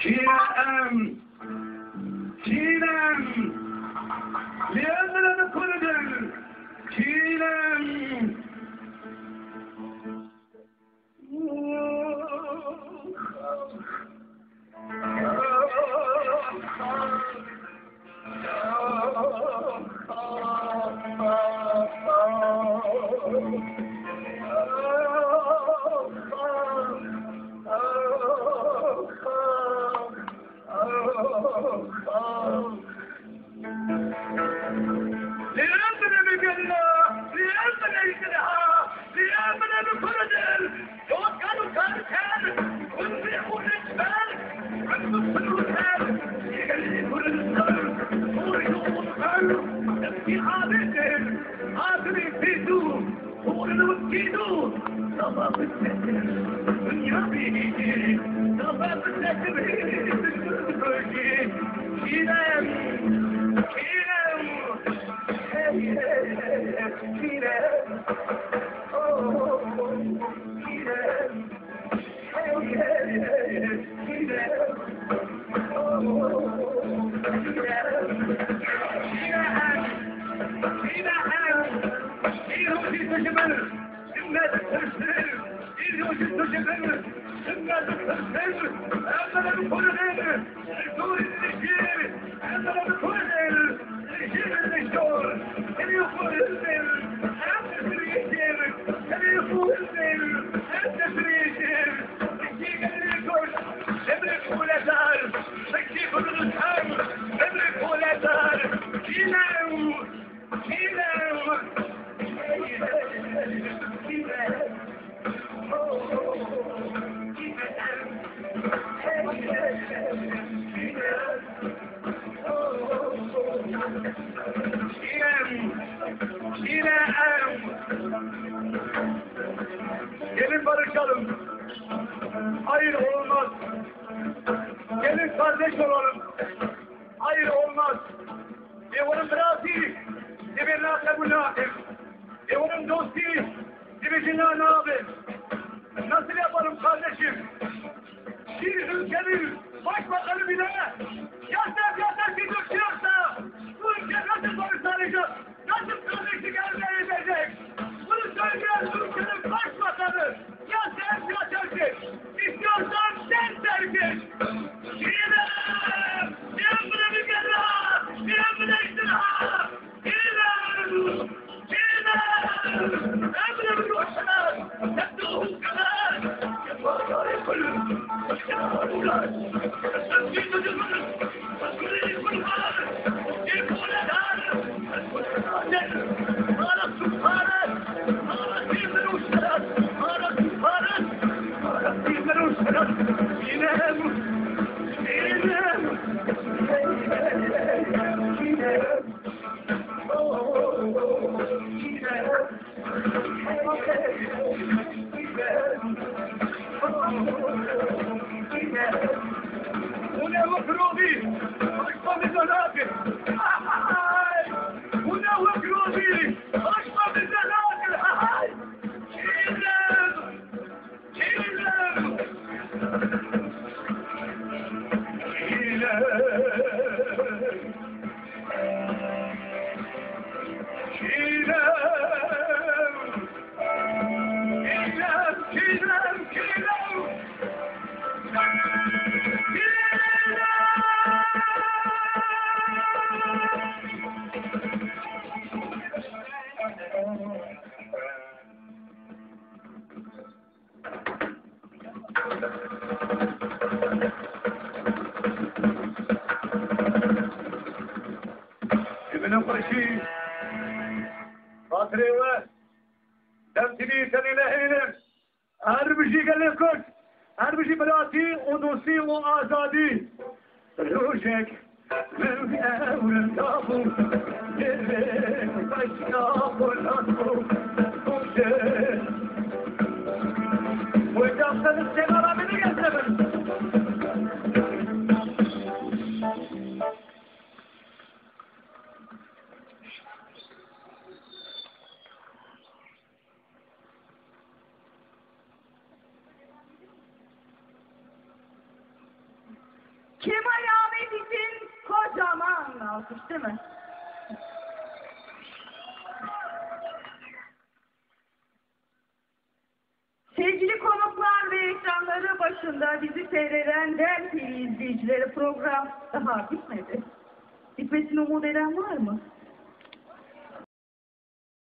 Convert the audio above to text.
Çiğnem, çiğnem, liyanlarını korudur, çiğnem. Gelin barışalım. Hayır olmaz. Gelin kardeş olalım. Hayır olmaz. Evanın brasi, evanın kabulatif. Evanın dosti, evanın nabi. Nasıl yapalım kardeşim? Bir ülkenin başbakanı bile yasak bir döküyorsa bu ülke nasıl barış sağlayacak? Nasıl kardeşlik elde edecek? Bunu söyleyen ülkenin başbakanı ya sen ya tercih. İstiyorsan sen tercih. Çiğnem! Çiğnem bir kere! Çiğnem iştira! Çiğnem! Çiğnem! Emre bir hoşlar! Tettuğum kadar! Yapar kulüm! Başka ular! Sözcüğü tutumunuz! Başkırıyı kurban! Bir kuleler! Başkırıyı Ara Sübhanet! Ara Timber Uçlar! Ara Sübhanet! Ara Timber Uçlar! Çiğnem! Çiğnem! Çiğnem! هنا مكروبي أشبه بالزنابل هنا مكروبي أشبه بالزنابل شيلم شيلم ابن قرشي خاطري تمثيلي سنة هنا هربشي قال لك هربشي بلاتي ودوسي وآزادي روشك من أول الكابو جرين بشكاب والأصو روشك وجابت السيارة من يسلم Kemal Ahmet için kocaman alkış değil mi? Sevgili konuklar ve ekranları başında bizi seyreden Del TV izleyicileri, program daha bitmedi. Bitmesini umut eden var mı?